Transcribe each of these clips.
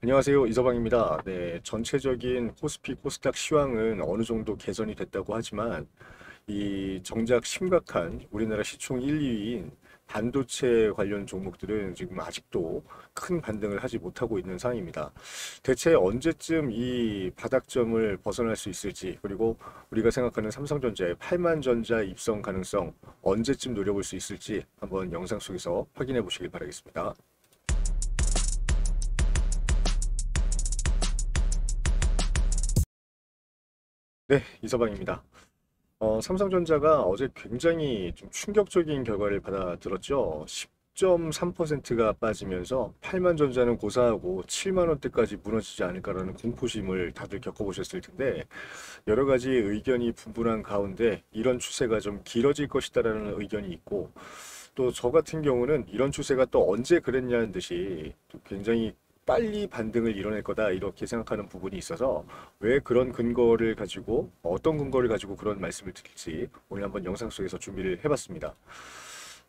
안녕하세요. 이서방입니다. 네, 전체적인 코스피, 코스닥 시황은 어느 정도 개선이 됐다고 하지만 이 정작 심각한 우리나라 시총 1, 2위인 반도체 관련 종목들은 지금 아직도 큰 반등을 하지 못하고 있는 상황입니다. 대체 언제쯤 이 바닥점을 벗어날 수 있을지, 그리고 우리가 생각하는 삼성전자의 8만 전자 입성 가능성 언제쯤 노려볼 수 있을지 한번 영상 속에서 확인해 보시길 바라겠습니다. 네, 이서방입니다. 삼성전자가 어제 굉장히 좀 충격적인 결과를 받아들었죠. 10.3%가 빠지면서 8만 전자는 고사하고 7만 원대까지 무너지지 않을까라는 공포심을 다들 겪어보셨을 텐데 여러 가지 의견이 분분한 가운데 이런 추세가 좀 길어질 것이다라는 의견이 있고 또 저 같은 경우는 이런 추세가 또 언제 그랬냐는 듯이 또 굉장히 빨리 반등을 이뤄낼 거다 이렇게 생각하는 부분이 있어서 왜 그런 근거를 가지고 어떤 근거를 가지고 그런 말씀을 드릴지 오늘 한번 영상 속에서 준비를 해봤습니다.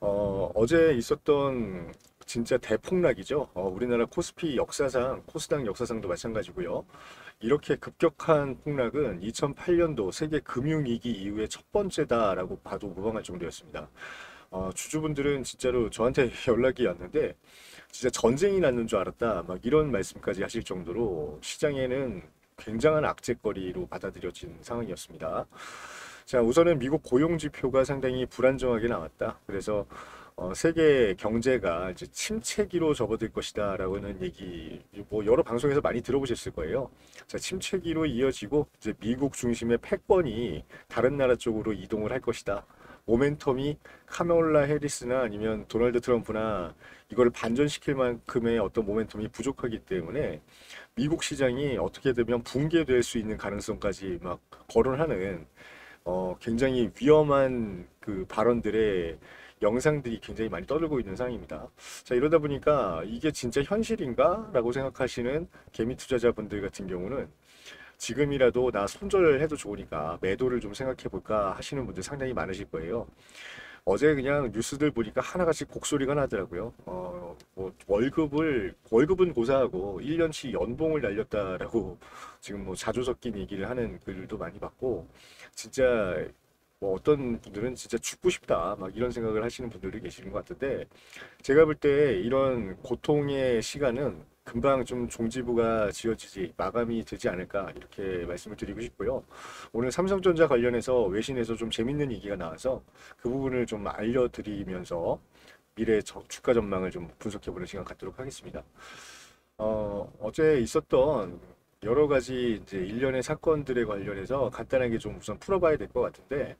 어제 있었던 진짜 대폭락이죠. 우리나라 코스피 역사상, 코스닥 역사상도 마찬가지고요. 이렇게 급격한 폭락은 2008년도 세계 금융위기 이후에 첫 번째다라고 봐도 무방할 정도였습니다. 주주분들은 진짜로 저한테 연락이 왔는데 진짜 전쟁이 났는 줄 알았다. 막 이런 말씀까지 하실 정도로 시장에는 굉장한 악재거리로 받아들여진 상황이었습니다. 자, 우선은 미국 고용 지표가 상당히 불안정하게 나왔다. 그래서 세계 경제가 이제 침체기로 접어들 것이다라고는 얘기 뭐 여러 방송에서 많이 들어보셨을 거예요. 자, 침체기로 이어지고 이제 미국 중심의 패권이 다른 나라 쪽으로 이동을 할 것이다. 모멘텀이 카멜라 해리스나 아니면 도널드 트럼프나 이거를 반전시킬 만큼의 어떤 모멘텀이 부족하기 때문에 미국 시장이 어떻게 되면 붕괴될 수 있는 가능성까지 막 거론하는 굉장히 위험한 그 발언들의 영상들이 굉장히 많이 떠들고 있는 상황입니다. 자, 이러다 보니까 이게 진짜 현실인가? 라고 생각하시는 개미 투자자분들 같은 경우는 지금이라도 나 손절해도 좋으니까 매도를 좀 생각해 볼까 하시는 분들 상당히 많으실 거예요. 어제 그냥 뉴스들 보니까 하나같이 곡소리가 나더라고요. 뭐 월급은 고사하고 1년치 연봉을 날렸다라고 지금 뭐 자주 섞인 얘기를 하는 글도 많이 봤고, 진짜 뭐 어떤 분들은 진짜 죽고 싶다 막 이런 생각을 하시는 분들도 계시는 것 같은데 제가 볼 때 이런 고통의 시간은 금방 좀 종지부가 지어지지 마감이 되지 않을까 이렇게 말씀을 드리고 싶고요. 오늘 삼성전자 관련해서 외신에서 좀 재밌는 얘기가 나와서 그 부분을 좀 알려드리면서 미래 주가 전망을 좀 분석해보는 시간 갖도록 하겠습니다. 어제 있었던 여러 가지 이제 일련의 사건들에 관련해서 간단하게 좀 우선 풀어봐야 될 것 같은데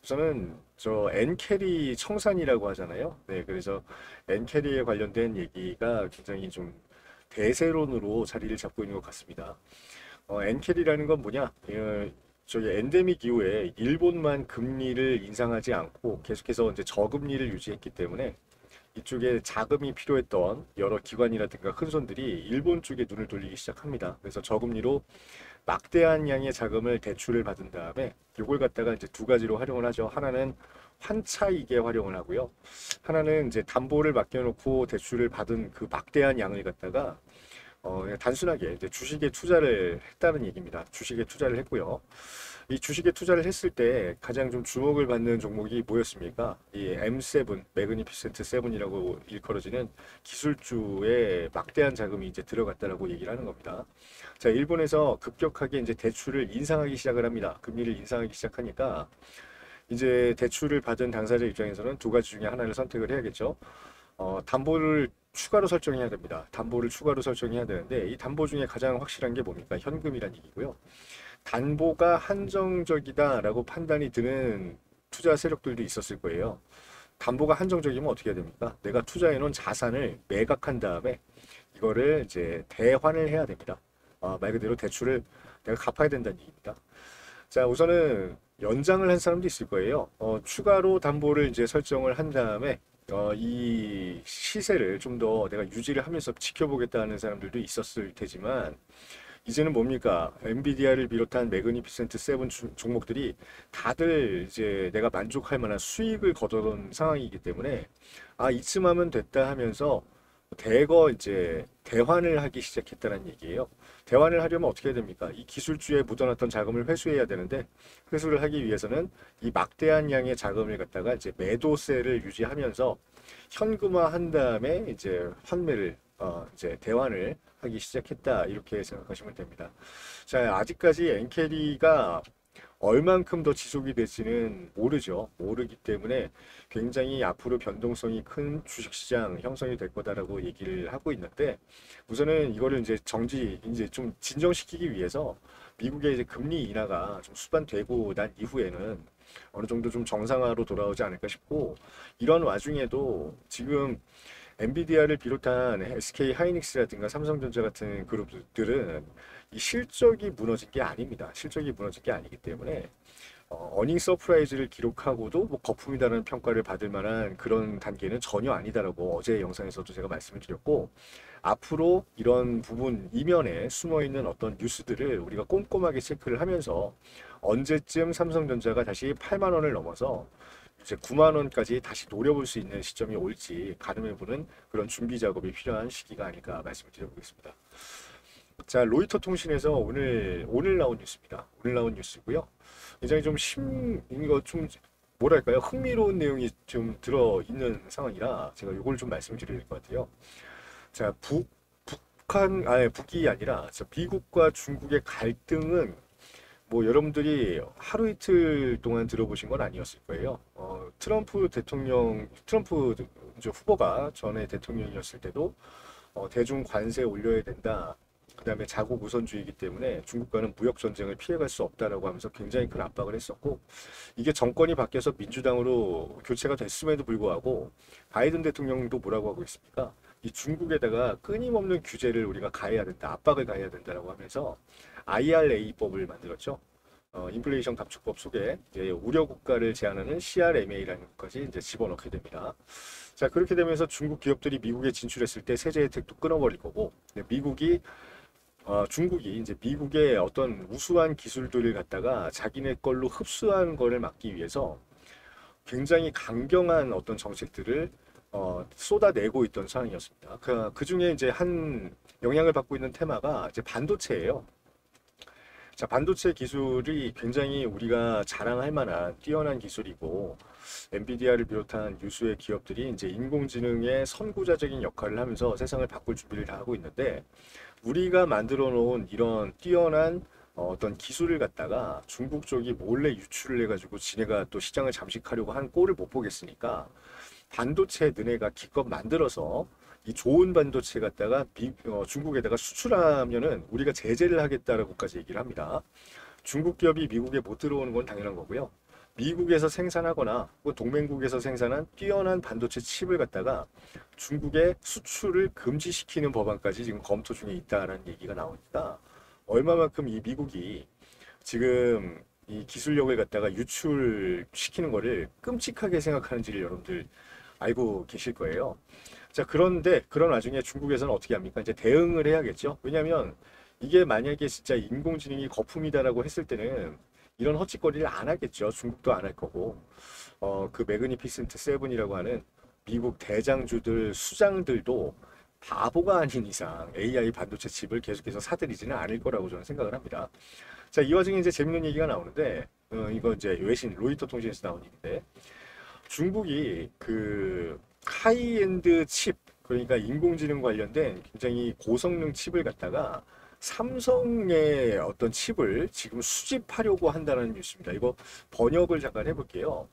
우선은 저 엔캐리 청산이라고 하잖아요. 네, 그래서 엔캐리에 관련된 얘기가 굉장히 좀 대세론으로 자리를 잡고 있는 것 같습니다. 엔캐리라는 건 뭐냐? 저기 엔데믹 이후에 일본만 금리를 인상하지 않고 계속해서 이제 저금리를 유지했기 때문에 이쪽에 자금이 필요했던 여러 기관이라든가 큰 손들이 일본 쪽에 눈을 돌리기 시작합니다. 그래서 저금리로 막대한 양의 자금을 대출을 받은 다음에 이걸 갖다가 이제 두 가지로 활용을 하죠. 하나는 환차익에 활용을 하고요. 하나는 이제 담보를 맡겨놓고 대출을 받은 그 막대한 양을 갖다가 그냥 단순하게 이제 주식에 투자를 했다는 얘기입니다. 주식에 투자를 했고요. 이 주식에 투자를 했을 때 가장 좀 주목을 받는 종목이 뭐였습니까? 이 M7, 매그니피센트 7이라고 일컬어지는 기술주에 막대한 자금이 이제 들어갔다라고 얘기를 하는 겁니다. 자, 일본에서 급격하게 이제 대출을 인상하기 시작을 합니다. 금리를 인상하기 시작하니까 이제 대출을 받은 당사자 입장에서는 두 가지 중에 하나를 선택을 해야겠죠. 담보를 추가로 설정해야 됩니다. 담보를 추가로 설정해야 되는데 이 담보 중에 가장 확실한 게 뭡니까? 현금이란 얘기고요. 담보가 한정적이다라고 판단이 드는 투자 세력들도 있었을 거예요. 담보가 한정적이면 어떻게 해야 됩니까? 내가 투자해놓은 자산을 매각한 다음에 이거를 이제 대환을 해야 됩니다. 말 그대로 대출을 내가 갚아야 된다는 얘기입니다. 자, 우선은 연장을 한 사람도 있을 거예요. 추가로 담보를 이제 설정을 한 다음에 이 시세를 좀 더 내가 유지를 하면서 지켜보겠다는 사람들도 있었을 테지만 이제는 뭡니까? 엔비디아를 비롯한 매그니피센트 세븐 종목들이 다들 이제 내가 만족할 만한 수익을 거둬놓은 상황이기 때문에 이쯤 하면 됐다 하면서 대거 이제 대환을 하기 시작했다는 얘기예요. 대환을 하려면 어떻게 해야 됩니까? 이 기술주에 묻어놨던 자금을 회수해야 되는데 회수를 하기 위해서는 이 막대한 양의 자금을 갖다가 이제 매도세를 유지하면서 현금화한 다음에 이제 환매를 이제 대환을 하기 시작했다 이렇게 생각하시면 됩니다. 자, 아직까지 엔캐리가 얼만큼 더 지속이 될지는 모르죠. 모르기 때문에 굉장히 앞으로 변동성이 큰 주식시장 형성이 될 거다라고 얘기를 하고 있는데 우선은 이거를 이제 좀 진정시키기 위해서 미국의 이제 금리 인하가 좀 수반되고 난 이후에는 어느 정도 좀 정상화로 돌아오지 않을까 싶고 이런 와중에도 지금 엔비디아를 비롯한 SK 하이닉스라든가 삼성전자 같은 그룹들은 이 실적이 무너진 게 아닙니다. 실적이 무너진 게 아니기 때문에 어닝 서프라이즈를 기록하고도 뭐 거품이다라는 평가를 받을 만한 그런 단계는 전혀 아니다라고 어제 영상에서도 제가 말씀을 드렸고 앞으로 이런 부분 이면에 숨어 있는 어떤 뉴스들을 우리가 꼼꼼하게 체크를 하면서 언제쯤 삼성전자가 다시 8만 원을 넘어서 이제 9만 원까지 다시 노려볼 수 있는 시점이 올지 가늠해보는 그런 준비 작업이 필요한 시기가 아닐까 말씀을 드려보겠습니다. 자, 로이터 통신에서 오늘 나온 뉴스입니다. 오늘 나온 뉴스고요. 굉장히 이거 좀 뭐랄까요? 흥미로운 내용이 좀 들어 있는 상황이라 제가 이걸 좀 말씀을 드릴 것 같아요. 자, 북이 아니라 미국과 중국의 갈등은 뭐 여러분들이 하루 이틀 동안 들어보신 건 아니었을 거예요. 트럼프 이제 후보가 전에 대통령이었을 때도 대중 관세 올려야 된다. 그다음에 자국 우선주의이기 때문에 중국과는 무역 전쟁을 피해갈 수 없다라고 하면서 굉장히 큰 압박을 했었고 이게 정권이 바뀌어서 민주당으로 교체가 됐음에도 불구하고 바이든 대통령도 뭐라고 하고 있습니까? 이 중국에다가 끊임없는 규제를 우리가 가해야 된다, 압박을 가해야 된다라고 하면서 IRA법을 만들었죠. 인플레이션 감축법 속에 이제 우려 국가를 제한하는 CRMA라는 것까지 이제 집어넣게 됩니다. 자, 그렇게 되면서 중국 기업들이 미국에 진출했을 때 세제 혜택도 끊어버릴 거고, 중국이 이제 미국의 어떤 우수한 기술들을 갖다가 자기네 걸로 흡수하는 거를 막기 위해서 굉장히 강경한 어떤 정책들을 쏟아내고 있던 상황이었습니다. 그 중에 이제 한 영향을 받고 있는 테마가 이제 반도체예요. 자, 반도체 기술이 굉장히 우리가 자랑할 만한 뛰어난 기술이고, 엔비디아를 비롯한 유수의 기업들이 이제 인공지능의 선구자적인 역할을 하면서 세상을 바꿀 준비를 다 하고 있는데, 우리가 만들어 놓은 이런 뛰어난 어떤 기술을 갖다가 중국 쪽이 몰래 유출을 해가지고 지네가 또 시장을 잠식하려고 한 꼴을 못 보겠으니까, 반도체 너네가 기껏 만들어서 이 좋은 반도체 갖다가 중국에다가 수출하면은 우리가 제재를 하겠다라고까지 얘기를 합니다. 중국 기업이 미국에 못 들어오는 건 당연한 거고요. 미국에서 생산하거나 혹은 동맹국에서 생산한 뛰어난 반도체 칩을 갖다가 중국의 수출을 금지시키는 법안까지 지금 검토 중에 있다라는 얘기가 나오니까 얼마만큼 이 미국이 지금 이 기술력을 갖다가 유출시키는 거를 끔찍하게 생각하는지를 여러분들 알고 계실 거예요. 자, 그런데 그런 와중에 중국에서는 어떻게 합니까? 이제 대응을 해야겠죠. 왜냐하면 이게 만약에 진짜 인공지능이 거품이다라고 했을 때는 이런 헛짓거리를 안 하겠죠. 중국도 안 할 거고. 그 매그니피센트 세븐이라고 하는 미국 대장주들, 수장들도 바보가 아닌 이상 AI 반도체 칩을 계속해서 사들이지는 않을 거라고 저는 생각을 합니다. 자, 이 와중에 이제 재밌는 얘기가 나오는데, 이거 이제 외신 로이터 통신에서 나온 얘기인데, 중국이 그 하이엔드 칩, 그러니까 인공지능 관련된 굉장히 고성능 칩을 갖다가 삼성의 어떤 칩을 지금 수집하려고 한다는 뉴스입니다. 이거 번역을 잠깐 해볼게요.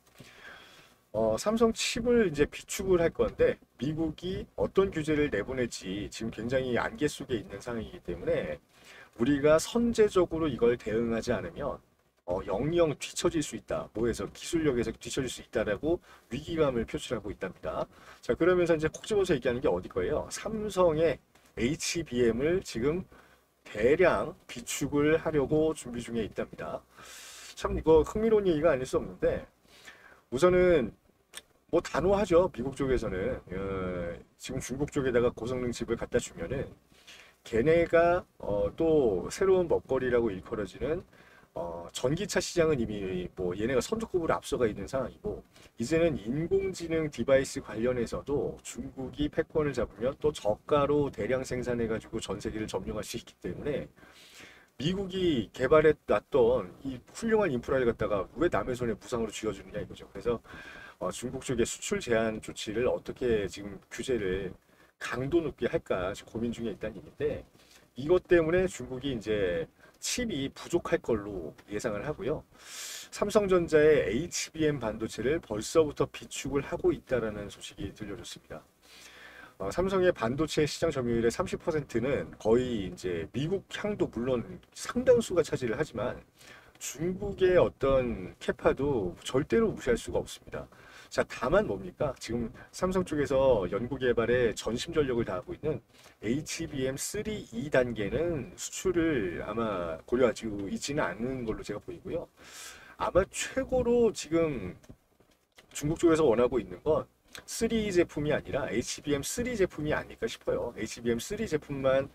삼성 칩을 이제 비축을 할 건데 미국이 어떤 규제를 내보낼지 지금 굉장히 안개 속에 있는 상황이기 때문에 우리가 선제적으로 이걸 대응하지 않으면 영영 뒤처질 수 있다. 뭐에서 기술력에서 뒤처질 수 있다라고 위기감을 표출하고 있답니다. 자, 그러면서 이제 콕 집어서 얘기하는 게 어디 거예요? 삼성의 HBM을 지금 대량 비축을 하려고 준비 중에 있답니다. 참 이거 흥미로운 얘기가 아닐 수 없는데 우선은 뭐 단호하죠. 미국 쪽에서는 지금 중국 쪽에다가 고성능 칩을 갖다 주면은 걔네가 또 새로운 먹거리라고 일컬어지는 전기차 시장은 이미 뭐 얘네가 선두급으로 앞서가 있는 상황이고, 이제는 인공지능 디바이스 관련해서도 중국이 패권을 잡으면 또 저가로 대량 생산해가지고 전 세계를 점령할 수 있기 때문에 미국이 개발해 놨던 이 훌륭한 인프라를 갖다가 왜 남의 손에 무상으로 쥐어주느냐 이거죠. 그래서 중국 쪽의 수출 제한 조치를 어떻게 지금 규제를 강도 높게 할까 지금 고민 중에 있다는 얘기인데, 이것 때문에 중국이 이제 칩이 부족할 걸로 예상을 하고요. 삼성전자의 HBM 반도체를 벌써부터 비축을 하고 있다라는 소식이 들려졌습니다. 삼성의 반도체 시장 점유율의 30%는 거의 이제 미국 향도 물론 상당수가 차지를 하지만 중국의 어떤 캐파도 절대로 무시할 수가 없습니다. 자, 다만 뭡니까? 지금 삼성 쪽에서 연구 개발에 전심 전력을 다하고 있는 HBM3 2단계는 수출을 아마 고려하고 있지는 않는 걸로 제가 보이고요. 아마 최고로 지금 중국 쪽에서 원하고 있는 건 3 제품이 아니라 HBM3 제품이 아닐까 싶어요. HBM3 제품만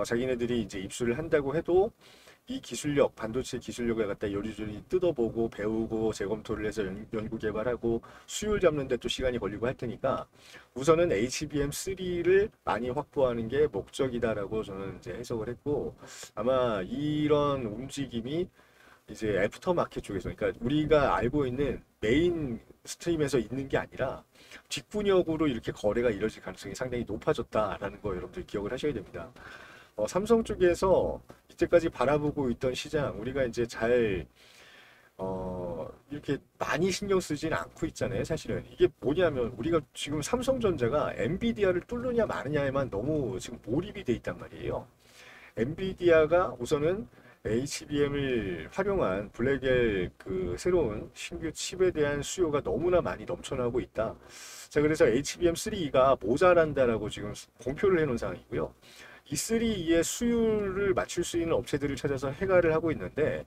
자기네들이 이제 입수를 한다고 해도 이 기술력, 반도체 기술력을 갖다 요리조리 뜯어보고 배우고 재검토를 해서 연구 개발하고 수율 잡는 데 또 시간이 걸리고 할 테니까 우선은 HBM3를 많이 확보하는 게 목적이다라고 저는 이제 해석을 했고, 아마 이런 움직임이 이제 애프터 마켓 쪽에서, 그러니까 우리가 알고 있는 메인 스트림에서 있는 게 아니라 뒷분역으로 이렇게 거래가 이뤄질 가능성이 상당히 높아졌다라는 거 여러분들 기억을 하셔야 됩니다. 삼성 쪽에서 이때까지 바라보고 있던 시장, 우리가 이제 잘, 이렇게 많이 신경 쓰진 않고 있잖아요, 사실은. 이게 뭐냐면, 우리가 지금 삼성전자가 엔비디아를 뚫느냐 마느냐에만 너무 지금 몰입이 돼 있단 말이에요. 엔비디아가 우선은 HBM을 활용한 블랙엘 그 새로운 신규 칩에 대한 수요가 너무나 많이 넘쳐나고 있다. 자, 그래서 HBM3가 모자란다라고 지금 공표를 해놓은 상황이고요. 이 3의 수율을 맞출 수 있는 업체들을 찾아서 해가를 하고 있는데,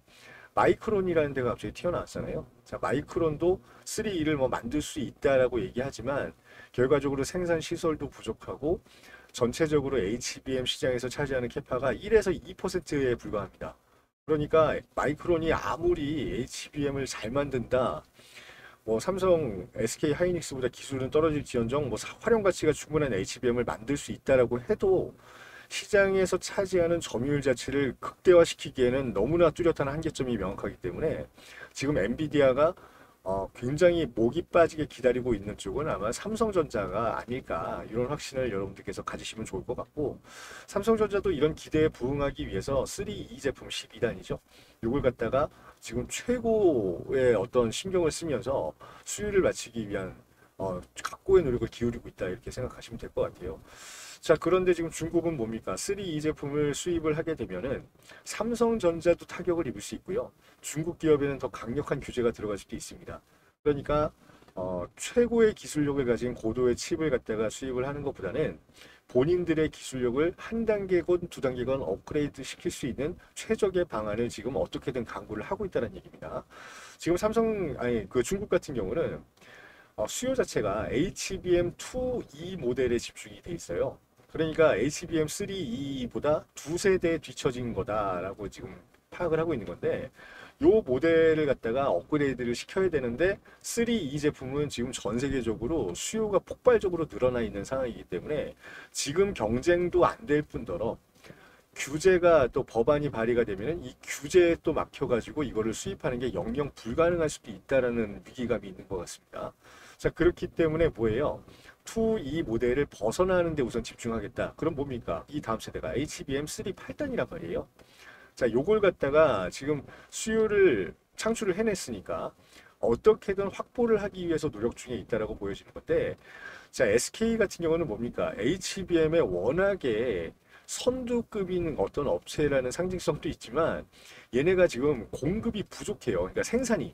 마이크론이라는 데가 갑자기 튀어나왔잖아요. 자, 마이크론도 3를 뭐 만들 수 있다라고 얘기하지만 결과적으로 생산 시설도 부족하고 전체적으로 HBM 시장에서 차지하는 캐파가 1에서 2%에 불과합니다. 그러니까 마이크론이 아무리 HBM을 잘 만든다, 뭐 삼성, SK 하이닉스보다 기술은 떨어질지언정 뭐 활용 가치가 충분한 HBM을 만들 수 있다라고 해도 시장에서 차지하는 점유율 자체를 극대화시키기에는 너무나 뚜렷한 한계점이 명확하기 때문에 지금 엔비디아가 굉장히 목이 빠지게 기다리고 있는 쪽은 아마 삼성전자가 아닐까, 이런 확신을 여러분들께서 가지시면 좋을 것 같고, 삼성전자도 이런 기대에 부응하기 위해서 3E 제품 12단이죠. 이걸 갖다가 지금 최고의 어떤 신경을 쓰면서 수율을 맞추기 위한 각고의 노력을 기울이고 있다, 이렇게 생각하시면 될 것 같아요. 자, 그런데 지금 중국은 뭡니까? 3E 제품을 수입을 하게 되면은 삼성전자도 타격을 입을 수 있고요. 중국 기업에는 더 강력한 규제가 들어갈 수도 있습니다. 그러니까 최고의 기술력을 가진 고도의 칩을 갖다가 수입을 하는 것보다는 본인들의 기술력을 한 단계건 두 단계건 업그레이드 시킬 수 있는 최적의 방안을 지금 어떻게든 강구를 하고 있다는 얘기입니다. 지금 그 중국 같은 경우는 수요 자체가 HBM2E 모델에 집중이 돼 있어요. 그러니까 HBM3E보다 두세 대 뒤처진 거다라고 지금 파악을 하고 있는 건데, 요 모델을 갖다가 업그레이드를 시켜야 되는데 3E 제품은 지금 전 세계적으로 수요가 폭발적으로 늘어나 있는 상황이기 때문에 지금 경쟁도 안 될 뿐더러 규제가 또 법안이 발의가 되면 이 규제에 또 막혀가지고 이거를 수입하는 게 영영 불가능할 수도 있다라는 위기감이 있는 것 같습니다. 자, 그렇기 때문에 뭐예요? 2E 모델을 벗어나는 데 우선 집중하겠다. 그럼 뭡니까? 이 다음 세대가 HBM3 8단이란 말이에요. 자, 요걸 갖다가 지금 수요를 창출을 해냈으니까 어떻게든 확보를 하기 위해서 노력 중에 있다라고 보여지는 건데, 자, SK 같은 경우는 뭡니까? HBM에 워낙에 선두급인 어떤 업체라는 상징성도 있지만 얘네가 지금 공급이 부족해요. 그러니까 생산이.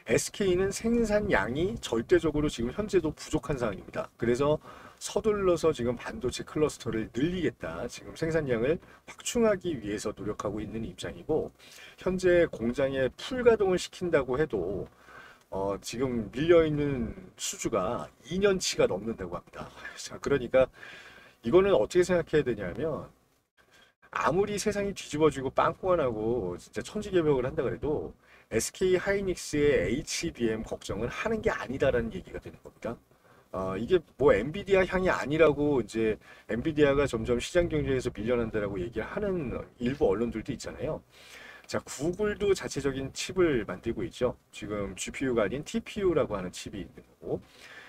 SK는 생산량이 절대적으로 지금 현재도 부족한 상황입니다. 그래서 서둘러서 지금 반도체 클러스터를 늘리겠다, 지금 생산량을 확충하기 위해서 노력하고 있는 입장이고, 현재 공장에 풀가동을 시킨다고 해도 지금 밀려있는 수주가 2년치가 넘는다고 합니다. 자, 그러니까 이거는 어떻게 생각해야 되냐면, 아무리 세상이 뒤집어지고 빵꾸가 나고 진짜 천지개벽을 한다 그래도 SK 하이닉스의 HBM 걱정은 하는 게 아니다라는 얘기가 되는 겁니다. 이게 뭐 엔비디아 향이 아니라고 이제 엔비디아가 점점 시장 경쟁에서 밀려난다라고 얘기를 하는 일부 언론들도 있잖아요. 자, 구글도 자체적인 칩을 만들고 있죠. 지금 GPU가 아닌 TPU라고 하는 칩이 있는 거고.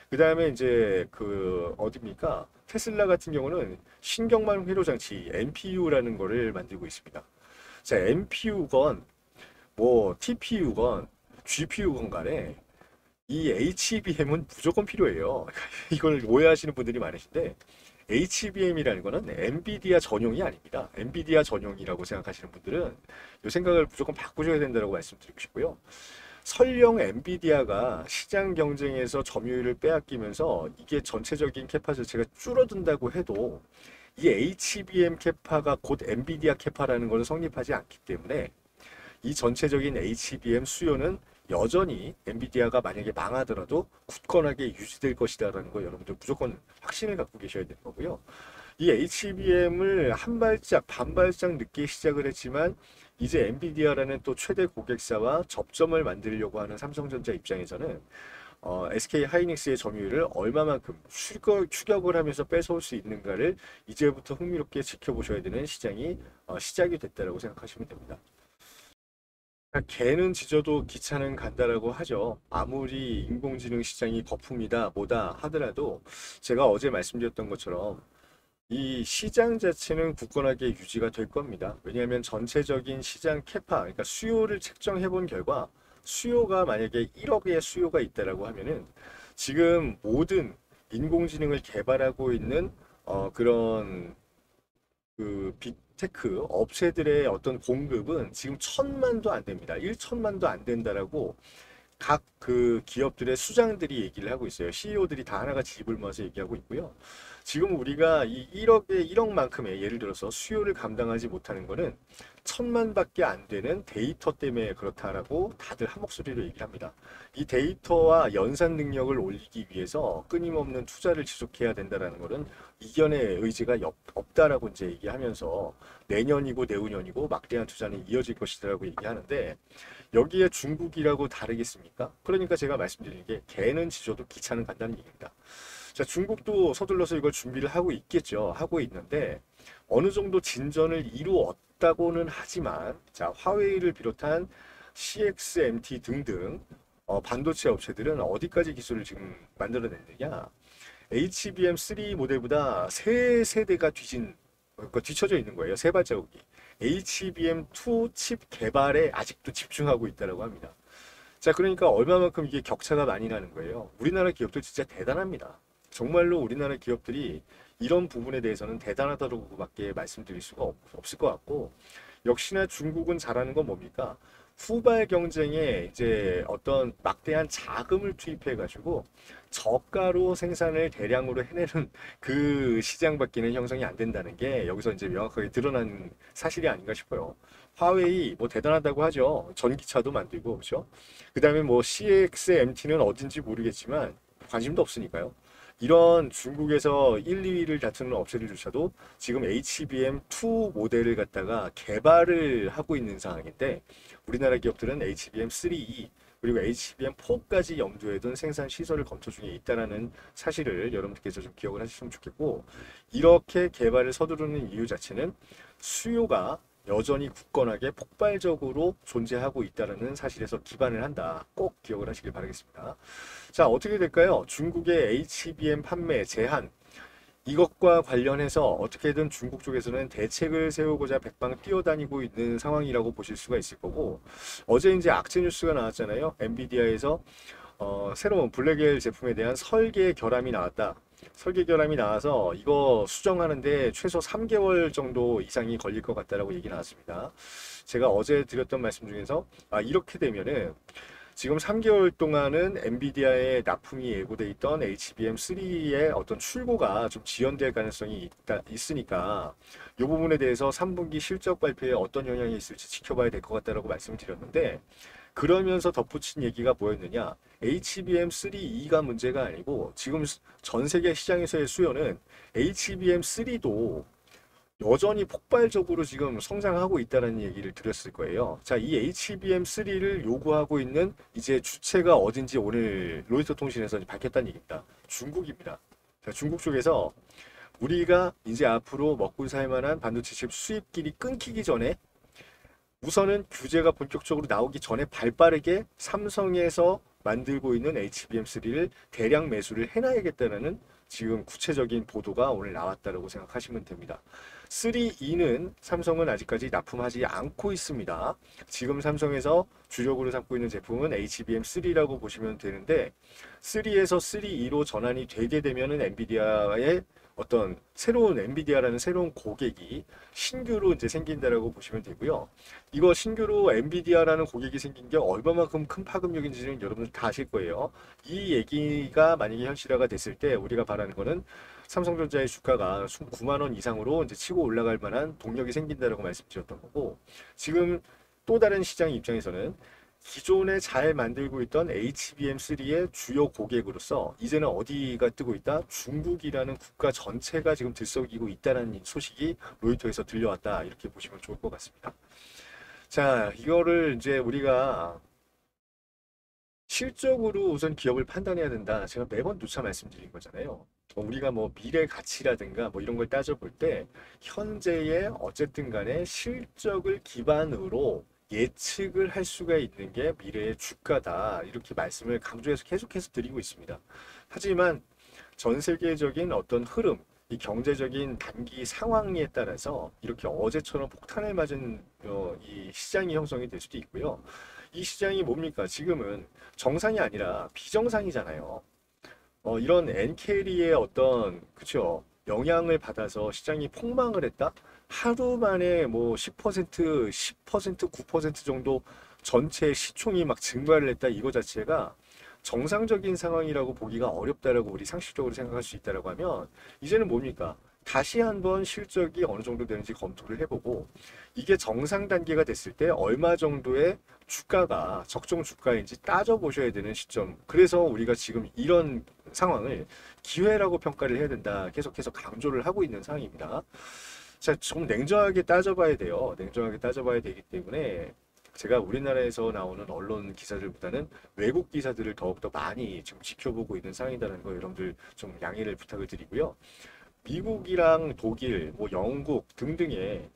그 다음에 이제 그 어디입니까? 테슬라 같은 경우는 신경망 회로 장치 NPU라는 거를 만들고 있습니다. 자, NPU건 뭐 TPU건 GPU건 간에 이 HBM은 무조건 필요해요. 이걸 오해하시는 분들이 많으신데 HBM이라는 거는 엔비디아 전용이 아닙니다. 엔비디아 전용이라고 생각하시는 분들은 이 생각을 무조건 바꾸셔야 된다고 말씀드리고 싶고요. 설령 엔비디아가 시장 경쟁에서 점유율을 빼앗기면서 이게 전체적인 캐파 자체가 줄어든다고 해도 이 HBM 캐파가 곧 엔비디아 캐파라는 것은 성립하지 않기 때문에 이 전체적인 HBM 수요는 여전히 엔비디아가 만약에 망하더라도 굳건하게 유지될 것이다라는 거 여러분들 무조건 확신을 갖고 계셔야 되는 거고요. 이 HBM을 한 발짝, 반 발짝 늦게 시작을 했지만 이제 엔비디아라는 또 최대 고객사와 접점을 만들려고 하는 삼성전자 입장에서는 SK 하이닉스의 점유율을 얼마만큼 추격을 하면서 뺏어올 수 있는가를 이제부터 흥미롭게 지켜보셔야 되는 시장이 시작이 됐다라고 생각하시면 됩니다. 개는 짖어도 기차는 간다라고 하죠. 아무리 인공지능 시장이 거품이다 뭐다 하더라도 제가 어제 말씀드렸던 것처럼 이 시장 자체는 굳건하게 유지가 될 겁니다. 왜냐하면 전체적인 시장 캐파, 그러니까 수요를 책정해 본 결과 수요가 만약에 1억의 수요가 있다라고 하면은 지금 모든 인공지능을 개발하고 있는 그런 그 빅테크 업체들의 어떤 공급은 지금 천만도 안 됩니다. 1천만도 안 된다라고 각 그 기업들의 수장들이 얘기를 하고 있어요. CEO들이 다 하나같이 입을 모아서 얘기하고 있고요. 지금 우리가 이 1억만큼의 예를 들어서 수요를 감당하지 못하는 거는 천만밖에 안 되는 데이터 때문에 그렇다라고 다들 한 목소리로 얘기를 합니다. 이 데이터와 연산 능력을 올리기 위해서 끊임없는 투자를 지속해야 된다라는 것은 이견의 의지가 없다라고 이제 얘기하면서 내년이고 내후년이고 막대한 투자는 이어질 것이라고 얘기하는데 여기에 중국이라고 다르겠습니까? 그러니까 제가 말씀드리는 게 개는 짖어도 기차는 간다는 얘기입니다. 자, 중국도 서둘러서 이걸 준비를 하고 있겠죠. 하고 있는데 어느 정도 진전을 이루었다고는 하지만 자, 화웨이를 비롯한 CXMT 등등 반도체 업체들은 어디까지 기술을 지금 만들어냈느냐? HBM3 모델보다 세 세대가 그러니까 뒤쳐져 있는 거예요. 세 발자국이. HBM2 칩 개발에 아직도 집중하고 있다고 합니다. 자, 그러니까 얼마만큼 이게 격차가 많이 나는 거예요. 우리나라 기업들 진짜 대단합니다. 정말로 우리나라 기업들이 이런 부분에 대해서는 대단하다고밖에 말씀드릴 수가 없을 것 같고, 역시나 중국은 잘하는 건 뭡니까? 후발 경쟁에 이제 어떤 막대한 자금을 투입해 가지고 저가로 생산을 대량으로 해내는 그 시장밖에는 형성이 안 된다는 게 여기서 이제 명확하게 드러난 사실이 아닌가 싶어요. 화웨이 뭐 대단하다고 하죠. 전기차도 만들고 그렇죠. 그다음에 뭐 CXMT는 어딘지 모르겠지만 관심도 없으니까요. 이런 중국에서 1, 2위를 다투는 업체들조차도 지금 HBM2 모델을 갖다가 개발을 하고 있는 상황인데 우리나라 기업들은 HBM3 그리고 HBM4까지 염두에 둔 생산 시설을 검토 중에 있다는 사실을 여러분들께서 좀 기억을 하시면 좋겠고 이렇게 개발을 서두르는 이유 자체는 수요가 여전히 굳건하게 폭발적으로 존재하고 있다는 사실에서 기반을 한다. 꼭 기억을 하시길 바라겠습니다. 자, 어떻게 될까요? 중국의 HBM 판매 제한 이것과 관련해서 어떻게든 중국 쪽에서는 대책을 세우고자 백방 뛰어다니고 있는 상황이라고 보실 수가 있을 거고 어제 이제 악재 뉴스가 나왔잖아요. 엔비디아에서 새로운 블랙엘 제품에 대한 설계 결함이 나왔다. 설계 결함이 나와서 이거 수정하는데 최소 3개월 정도 이상이 걸릴 것 같다라고 얘기 나왔습니다. 제가 어제 드렸던 말씀 중에서 이렇게 되면은 지금 3개월 동안은 엔비디아에 납품이 예고돼 있던 HBM3의 어떤 출고가 좀 지연될 가능성이 있으니까 이 부분에 대해서 3분기 실적 발표에 어떤 영향이 있을지 지켜봐야 될 것 같다라고 말씀을 드렸는데 그러면서 덧붙인 얘기가 뭐였느냐? HBM3E가 문제가 아니고 지금 전 세계 시장에서의 수요는 HBM3도 여전히 폭발적으로 지금 성장하고 있다는 얘기를 드렸을 거예요. 자, 이 HBM3를 요구하고 있는 이제 주체가 어딘지 오늘 로이터 통신에서 밝혔다는 얘기입니다. 중국입니다. 자, 중국 쪽에서 우리가 이제 앞으로 먹고 살 만한 반도체 칩 수입길이 끊기기 전에 우선은 규제가 본격적으로 나오기 전에 발빠르게 삼성에서 만들고 있는 HBM3를 대량 매수를 해놔야겠다는 지금 구체적인 보도가 오늘 나왔다고 생각하시면 됩니다. 3E는 삼성은 아직까지 납품하지 않고 있습니다. 지금 삼성에서 주력으로 삼고 있는 제품은 HBM3라고 보시면 되는데 3에서 3E로 전환이 되게 되면은 엔비디아의 어떤 새로운 엔비디아라는 새로운 고객이 신규로 이제 생긴다라고 보시면 되고요. 이거 신규로 엔비디아라는 고객이 생긴 게 얼마만큼 큰 파급력인지는 여러분들 다 아실 거예요. 이 얘기가 만약에 현실화가 됐을 때 우리가 바라는 거는 삼성전자의 주가가 9만 원 이상으로 이제 치고 올라갈 만한 동력이 생긴다라고 말씀드렸던 거고, 지금 또 다른 시장 입장에서는 기존에 잘 만들고 있던 HBM3의 주요 고객으로서 이제는 어디가 뜨고 있다? 중국이라는 국가 전체가 지금 들썩이고 있다는 소식이 로이터에서 들려왔다. 이렇게 보시면 좋을 것 같습니다. 자, 이거를 이제 우리가 실적으로 우선 기업을 판단해야 된다. 제가 매번 누차 말씀드린 거잖아요. 우리가 뭐 미래 가치라든가 뭐 이런 걸 따져볼 때 현재의 어쨌든 간에 실적을 기반으로 예측을 할 수가 있는 게 미래의 주가다. 이렇게 말씀을 강조해서 계속해서 드리고 있습니다. 하지만 전 세계적인 어떤 흐름, 이 경제적인 단기 상황에 따라서 이렇게 어제처럼 폭탄을 맞은 이 시장이 형성이 될 수도 있고요. 이 시장이 뭡니까? 지금은 정상이 아니라 비정상이잖아요. 이런 엔캐리의 어떤 그쵸 영향을 받아서 시장이 폭망을 했다? 하루 만에 뭐 10%, 10%, 9% 정도 전체 시총이 막 증가를 했다. 이거 자체가 정상적인 상황이라고 보기가 어렵다라고 우리 상식적으로 생각할 수 있다라고 하면 이제는 뭡니까? 다시 한번 실적이 어느 정도 되는지 검토를 해보고 이게 정상 단계가 됐을 때 얼마 정도의 주가가 적정 주가인지 따져보셔야 되는 시점. 그래서 우리가 지금 이런 상황을 기회라고 평가를 해야 된다. 계속해서 강조를 하고 있는 상황입니다. 자, 좀 냉정하게 따져봐야 돼요. 냉정하게 따져봐야 되기 때문에 제가 우리나라에서 나오는 언론 기사들보다는 외국 기사들을 더욱더 많이 지금 지켜보고 있는 상황이라는 거 여러분들 좀 양해를 부탁을 드리고요. 미국이랑 독일, 뭐 영국 등등의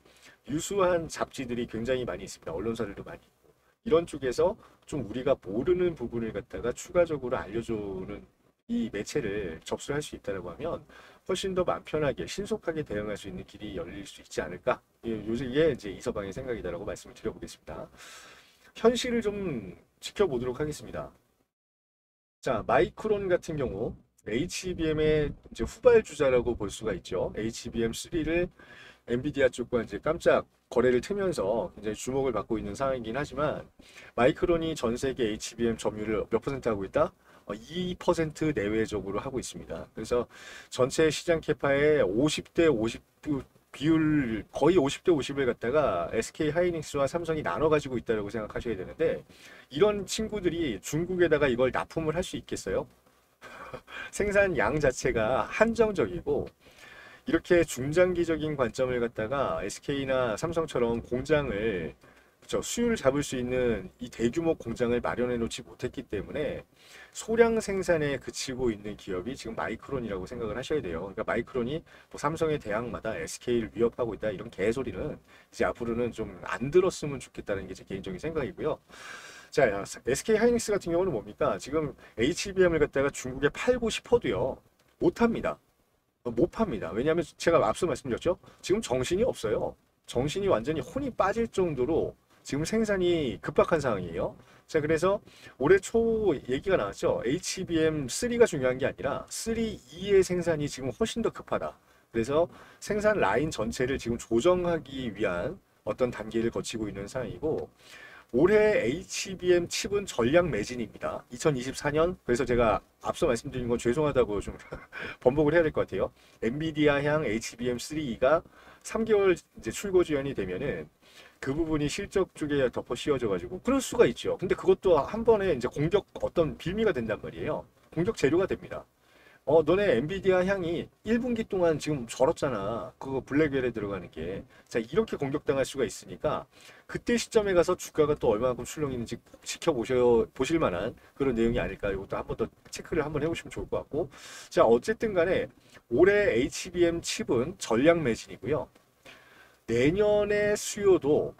유수한 잡지들이 굉장히 많이 있습니다. 언론사들도 많이 있고. 이런 쪽에서 좀 우리가 모르는 부분을 갖다가 추가적으로 알려주는 이 매체를 접수할 수 있다고 하면 훨씬 더 마음 편하게 신속하게 대응할 수 있는 길이 열릴 수 있지 않을까? 요새 이게 이제 이서방의 생각이다라고 말씀을 드려보겠습니다. 현실을 좀 지켜보도록 하겠습니다. 자, 마이크론 같은 경우 HBM의 이제 후발주자라고 볼 수가 있죠. HBM3를 엔비디아 쪽과 이제 깜짝 거래를 트면서 굉장히 주목을 받고 있는 상황이긴 하지만 마이크론이 전 세계 HBM 점유율을 몇 퍼센트 하고 있다? 2% 내외적으로 하고 있습니다. 그래서 전체 시장 캐파의 50대 50 비율 거의 50대 50을 갖다가 SK 하이닉스와 삼성이 나눠 가지고 있다고 생각하셔야 되는데 이런 친구들이 중국에다가 이걸 납품을 할 수 있겠어요? 생산량 자체가 한정적이고 이렇게 중장기적인 관점을 갖다가 SK나 삼성처럼 공장을 수율 잡을 수 있는 이 대규모 공장을 마련해 놓지 못했기 때문에 소량 생산에 그치고 있는 기업이 지금 마이크론이라고 생각을 하셔야 돼요. 그러니까 마이크론이 뭐 삼성의 대항마다 SK를 위협하고 있다 이런 개소리는 이제 앞으로는 좀 안 들었으면 좋겠다는 게 제 개인적인 생각이고요. 자, SK 하이닉스 같은 경우는 뭡니까? 지금 HBM을 갖다가 중국에 팔고 싶어도요. 못 합니다. 못 팝니다. 왜냐하면 제가 앞서 말씀드렸죠. 지금 정신이 없어요. 정신이 완전히 혼이 빠질 정도로 지금 생산이 급박한 상황이에요. 자, 그래서 올해 초 얘기가 나왔죠. HBM3가 중요한 게 아니라 3E의 생산이 지금 훨씬 더 급하다. 그래서 생산 라인 전체를 지금 조정하기 위한 어떤 단계를 거치고 있는 상황이고 올해 HBM 칩은 전량 매진입니다. 2024년 그래서 제가 앞서 말씀드린 건 죄송하다고 좀 번복을 해야 될 것 같아요. 엔비디아향 HBM3E가 3개월 이제 출고 지연이 되면은 그 부분이 실적 쪽에 덮어 씌워져 가지고 그럴 수가 있죠. 근데 그것도 한 번에 이제 공격 어떤 빌미가 된단 말이에요. 공격 재료가 됩니다. 너네 엔비디아 향이 1분기 동안 지금 절었잖아. 그거 블랙웰에 들어가는 게. 자, 이렇게 공격당할 수가 있으니까 그때 시점에 가서 주가가 또 얼마만큼 출렁이는지 보실 만한 그런 내용이 아닐까. 이것도 한번 더 체크를 한번 해보시면 좋을 것 같고. 자, 어쨌든 간에 올해 HBM 칩은 전량 매진이고요. 내년의 수요도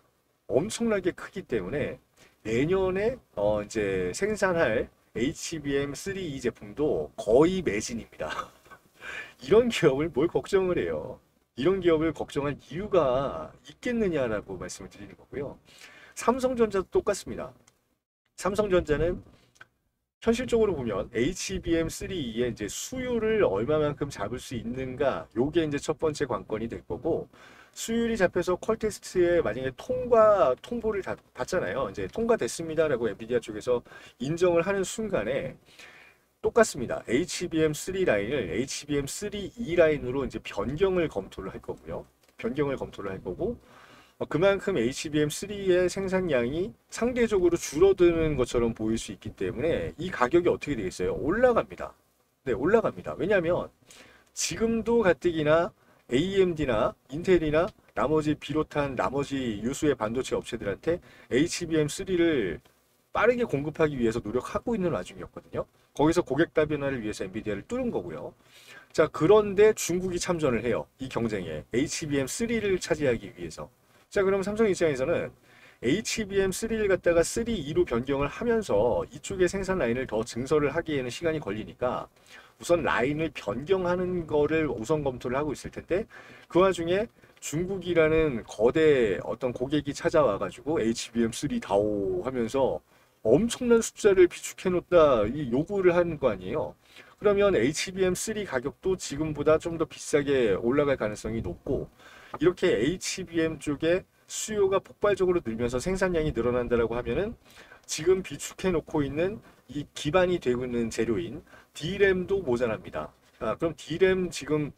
엄청나게 크기 때문에 내년에 이제 생산할 HBM3E 제품도 거의 매진입니다. 이런 기업을 뭘 걱정을 해요? 이런 기업을 걱정할 이유가 있겠느냐라고 말씀을 드리는 거고요. 삼성전자도 똑같습니다. 삼성전자는 현실적으로 보면 HBM3E의 이제 수요를 얼마만큼 잡을 수 있는가, 요게 이제 첫 번째 관건이 될 거고, 수율이 잡혀서 퀄테스트에 만약에 통보를 받잖아요. 이제 통과됐습니다라고 엔비디아 쪽에서 인정을 하는 순간에 똑같습니다. HBM3 라인을 HBM3E 라인으로 이제 변경을 검토를 할 거고요. 변경을 검토를 할 거고, 그만큼 HBM3의 생산량이 상대적으로 줄어드는 것처럼 보일 수 있기 때문에 이 가격이 어떻게 되겠어요? 올라갑니다. 네, 올라갑니다. 왜냐하면 지금도 가뜩이나 AMD나 인텔이나 나머지 비롯한 나머지 유수의 반도체 업체들한테 HBM3를 빠르게 공급하기 위해서 노력하고 있는 와중이었거든요. 거기서 고객 다변화를 위해서 엔비디아를 뚫은 거고요. 자, 그런데 중국이 참전을 해요. 이 경쟁에 HBM3를 차지하기 위해서. 자, 그럼 삼성 입장에서는 HBM3를 갖다가 3E로 변경을 하면서 이쪽에 생산 라인을 더 증설을 하기에는 시간이 걸리니까 우선 라인을 변경하는 거를 우선 검토를 하고 있을 텐데 그 와중에 중국이라는 거대 어떤 고객이 찾아와가지고 HBM3 다오 하면서 엄청난 숫자를 비축해놓다 이 요구를 하는 거 아니에요. 그러면 HBM3 가격도 지금보다 좀 더 비싸게 올라갈 가능성이 높고 이렇게 HBM 쪽에 수요가 폭발적으로 늘면서 생산량이 늘어난다라고 하면은 지금 비축해 놓고 있는 이 기반이 되고 있는 재료인 D램도 모자랍니다. 그럼 D램 지금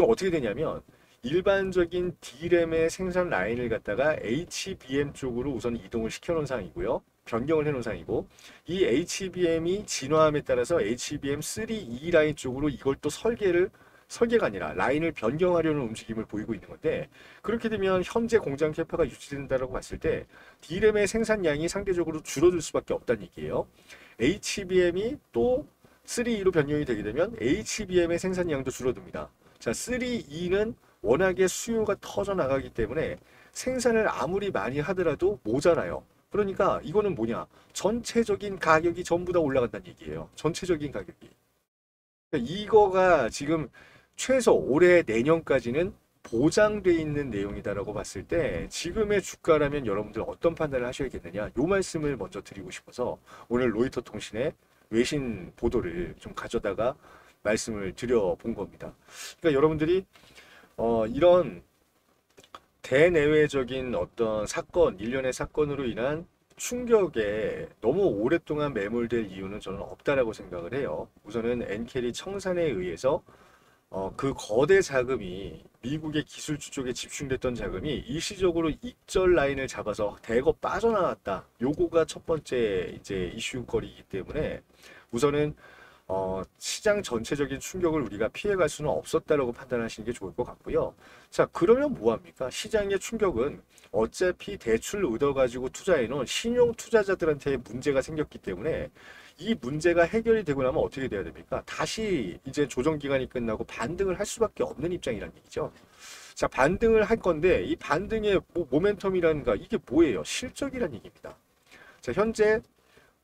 어떻게 되냐면 일반적인 D램의 생산 라인을 갖다가 HBM 쪽으로 우선 이동을 시켜 놓은 상황이고요. 변경을 해 놓은 상황이고 이 HBM이 진화함에 따라서 HBM3E 라인 쪽으로 이걸 또 설계가 아니라 라인을 변경하려는 움직임을 보이고 있는 건데 그렇게 되면 현재 공장 캐파가 유지된다고 봤을 때 D램의 생산량이 상대적으로 줄어들 수밖에 없다는 얘기예요. HBM이 또 3E로 변경이 되게 되면 HBM의 생산량도 줄어듭니다. 자, 3E는 워낙에 수요가 터져 나가기 때문에 생산을 아무리 많이 하더라도 모자라요. 그러니까 이거는 뭐냐? 전체적인 가격이 전부 다 올라간다는 얘기예요. 전체적인 가격이. 그러니까 이거가 지금 최소 올해 내년까지는 보장돼 있는 내용이다라고 봤을 때 지금의 주가라면 여러분들 어떤 판단을 하셔야겠느냐 요 말씀을 먼저 드리고 싶어서 오늘 로이터 통신의 외신 보도를 좀 가져다가 말씀을 드려본 겁니다. 그러니까 여러분들이 이런 대내외적인 어떤 사건, 일련의 사건으로 인한 충격에 너무 오랫동안 매몰될 이유는 저는 없다라고 생각을 해요. 우선은 엔켈이 청산에 의해서 그 거대 자금이 미국의 기술주 쪽에 집중됐던 자금이 일시적으로 익절 라인을 잡아서 대거 빠져나왔다. 요거가 첫 번째 이제 이슈거리이기 때문에 우선은 시장 전체적인 충격을 우리가 피해갈 수는 없었다라고 판단하시는 게 좋을 것 같고요. 자, 그러면 뭐합니까? 시장의 충격은 어차피 대출 얻어가지고 투자해놓은 신용 투자자들한테 문제가 생겼기 때문에 이 문제가 해결이 되고 나면 어떻게 돼야 됩니까? 다시 이제 조정 기간이 끝나고 반등을 할 수밖에 없는 입장이라는 얘기죠. 자, 반등을 할 건데 이 반등의 모멘텀이라는가 이게 뭐예요? 실적이라는 얘기입니다. 자, 현재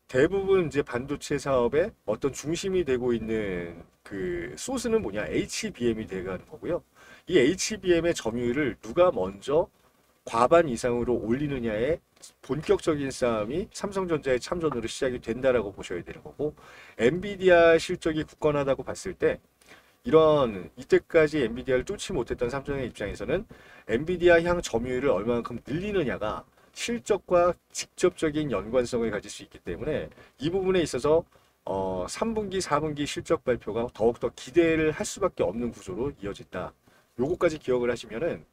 대부분 이제 반도체 사업의 어떤 중심이 되고 있는 그 소스는 뭐냐? HBM이 되가는 거고요. 이 HBM의 점유율을 누가 먼저 과반 이상으로 올리느냐의 본격적인 싸움이 삼성전자의 참전으로 시작이 된다라고 보셔야 되는 거고, 엔비디아 실적이 굳건하다고 봤을 때 이런 이때까지 엔비디아를 뚫지 못했던 삼성의 입장에서는 엔비디아 향 점유율을 얼마만큼 늘리느냐가 실적과 직접적인 연관성을 가질 수 있기 때문에 이 부분에 있어서 3분기, 4분기 실적 발표가 더욱더 기대를 할 수밖에 없는 구조로 이어졌다. 요거까지 기억을 하시면은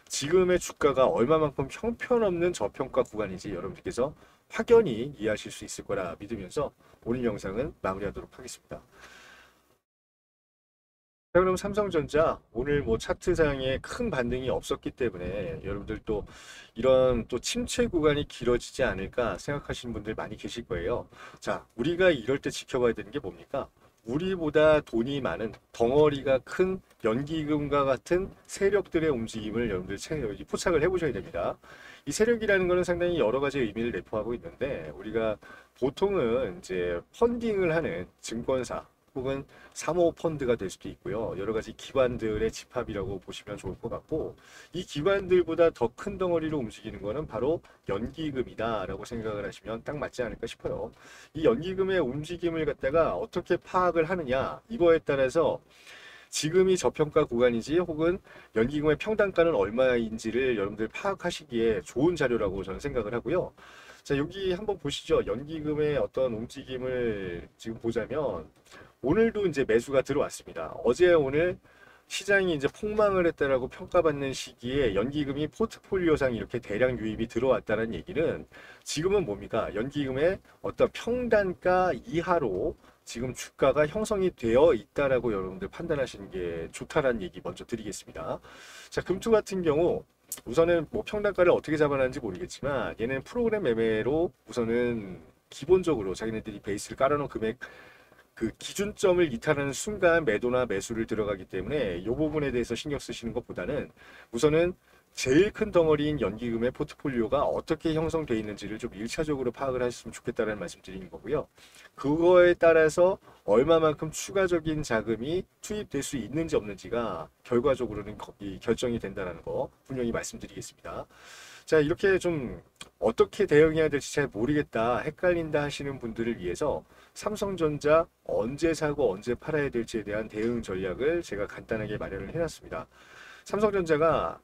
지금의 주가가 얼마만큼 형편없는 저평가 구간인지 여러분들께서 확연히 이해하실 수 있을 거라 믿으면서 오늘 영상은 마무리하도록 하겠습니다. 자, 그럼 삼성전자 오늘 뭐 차트상에 큰 반등이 없었기 때문에 여러분들 또 이런 또 침체 구간이 길어지지 않을까 생각하시는 분들 많이 계실 거예요. 자, 우리가 이럴 때 지켜봐야 되는 게 뭡니까? 우리보다 돈이 많은 덩어리가 큰 연기금과 같은 세력들의 움직임을 여러분들 포착을 해보셔야 됩니다. 이 세력이라는 것은 상당히 여러 가지 의미를 내포하고 있는데 우리가 보통은 이제 펀딩을 하는 증권사 혹은 사모펀드가 될 수도 있고요. 여러 가지 기관들의 집합이라고 보시면 좋을 것 같고 이 기관들보다 더 큰 덩어리로 움직이는 것은 바로 연기금이다라고 생각을 하시면 딱 맞지 않을까 싶어요. 이 연기금의 움직임을 갖다가 어떻게 파악을 하느냐 이거에 따라서 지금이 저평가 구간인지 혹은 연기금의 평단가는 얼마인지를 여러분들 파악하시기에 좋은 자료라고 저는 생각을 하고요. 자, 여기 한번 보시죠. 연기금의 어떤 움직임을 지금 보자면 오늘도 이제 매수가 들어왔습니다. 어제 오늘 시장이 이제 폭망을 했다라고 평가받는 시기에 연기금이 포트폴리오상 이렇게 대량 유입이 들어왔다는 얘기는 지금은 뭡니까? 연기금의 어떤 평단가 이하로 지금 주가가 형성이 되어 있다라고 여러분들 판단하시는 게 좋다라는 얘기 먼저 드리겠습니다. 자, 금투 같은 경우 우선은 뭐 평단가를 어떻게 잡아놨는지 모르겠지만 얘는 프로그램 매매로 우선은 기본적으로 자기네들이 베이스를 깔아놓은 금액 그 기준점을 이탈하는 순간 매도나 매수를 들어가기 때문에 이 부분에 대해서 신경 쓰시는 것보다는 우선은 제일 큰 덩어리인 연기금의 포트폴리오가 어떻게 형성되어 있는지를 좀 1차적으로 파악을 하셨으면 좋겠다는 말씀 드리는 거고요. 그거에 따라서 얼마만큼 추가적인 자금이 투입될 수 있는지 없는지가 결과적으로는 결정이 된다는 거 분명히 말씀드리겠습니다. 자, 이렇게 좀 어떻게 대응해야 될지 잘 모르겠다, 헷갈린다 하시는 분들을 위해서 삼성전자 언제 사고 언제 팔아야 될지에 대한 대응 전략을 제가 간단하게 마련을 해놨습니다. 삼성전자가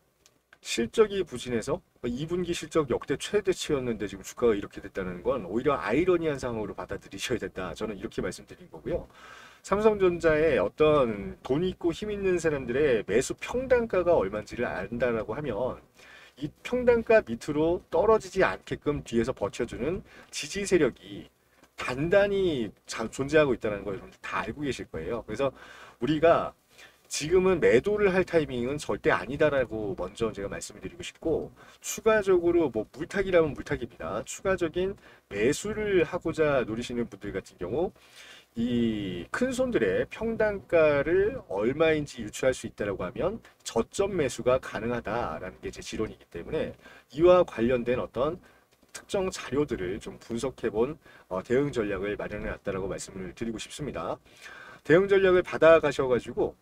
실적이 부진해서 2분기 실적 역대 최대치였는데 지금 주가가 이렇게 됐다는 건 오히려 아이러니한 상황으로 받아들이셔야 된다. 저는 이렇게 말씀드린 거고요. 삼성전자의 어떤 돈 있고 힘 있는 사람들의 매수 평단가가 얼마인지를 안다라고 하면 이 평단가 밑으로 떨어지지 않게끔 뒤에서 버텨주는 지지 세력이 단단히 존재하고 있다는 걸 여러분들 다 알고 계실 거예요. 그래서 우리가 지금은 매도를 할 타이밍은 절대 아니다라고 먼저 제가 말씀을 드리고 싶고 추가적으로 뭐 물타기라면 물타기입니다. 추가적인 매수를 하고자 노리시는 분들 같은 경우 이 큰손들의 평단가를 얼마인지 유추할 수 있다라고 하면 저점 매수가 가능하다라는 게 제 지론이기 때문에 이와 관련된 어떤 특정 자료들을 좀 분석해 본 대응 전략을 마련해 놨다라고 말씀을 드리고 싶습니다. 대응 전략을 받아 가셔가지고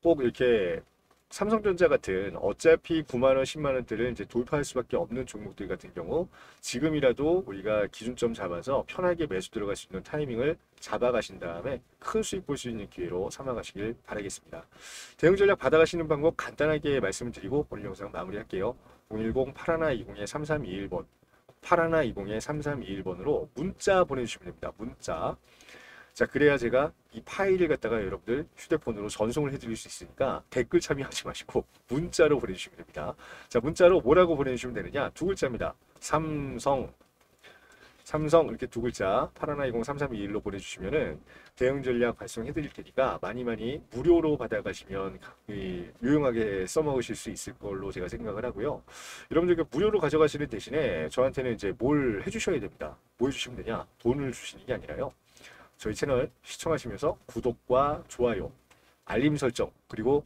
꼭 이렇게 삼성전자 같은 어차피 9만 원, 10만 원대를 이제 돌파할 수밖에 없는 종목들 같은 경우 지금이라도 우리가 기준점 잡아서 편하게 매수 들어갈 수 있는 타이밍을 잡아가신 다음에 큰 수익 볼 수 있는 기회로 삼아가시길 바라겠습니다. 대응 전략 받아가시는 방법 간단하게 말씀을 드리고 오늘 영상 마무리할게요. 010-8120-3321번 8120-3321번으로 문자 보내주시면 됩니다. 문자. 자, 그래야 제가 이 파일을 갖다가 여러분들 휴대폰으로 전송을 해드릴 수 있으니까 댓글 참여하지 마시고 문자로 보내주시면 됩니다. 자, 문자로 뭐라고 보내주시면 되느냐? 두 글자입니다. 삼성 이렇게 두 글자 8120-3321로 보내주시면은 대응 전략 발송해 드릴 테니까 많이 무료로 받아가시면 유용하게 써먹으실 수 있을 걸로 제가 생각을 하고요. 여러분들 무료로 가져가시는 대신에 저한테는 이제 뭘 해주셔야 됩니다. 뭐 해주시면 되냐? 돈을 주시는 게 아니라요. 저희 채널 시청하시면서 구독과 좋아요, 알림 설정, 그리고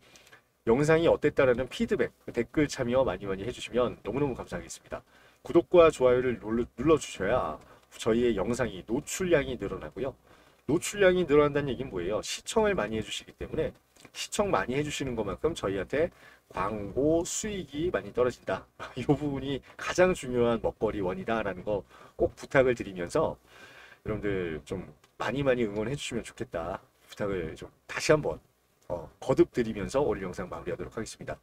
영상이 어땠다라는 피드백, 댓글 참여 많이 해주시면 너무너무 감사하겠습니다. 구독과 좋아요를 눌러주셔야 저희의 영상이 노출량이 늘어나고요. 노출량이 늘어난다는 얘기는 뭐예요? 시청을 많이 해주시기 때문에 시청 많이 해주시는 것만큼 저희한테 광고 수익이 많이 떨어진다. 이 부분이 가장 중요한 먹거리원이다라는 거 꼭 부탁을 드리면서 여러분들 좀 많이 응원해 주시면 좋겠다 부탁을 좀 다시 한번 거듭 드리면서 오늘 영상 마무리하도록 하겠습니다.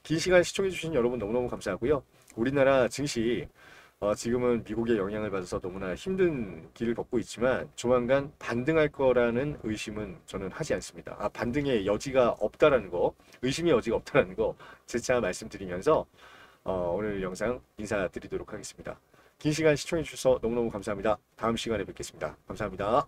긴 시간 시청해 주신 여러분 너무너무 감사하고요. 우리나라 증시 지금은 미국의 영향을 받아서 너무나 힘든 길을 걷고 있지만 조만간 반등할 거라는 의심은 저는 하지 않습니다. 반등의 여지가 없다라는 거, 의심의 여지가 없다라는 거 재차 말씀드리면서 오늘 영상 인사드리도록 하겠습니다. 긴 시간 시청해 주셔서 너무너무 감사합니다. 다음 시간에 뵙겠습니다. 감사합니다.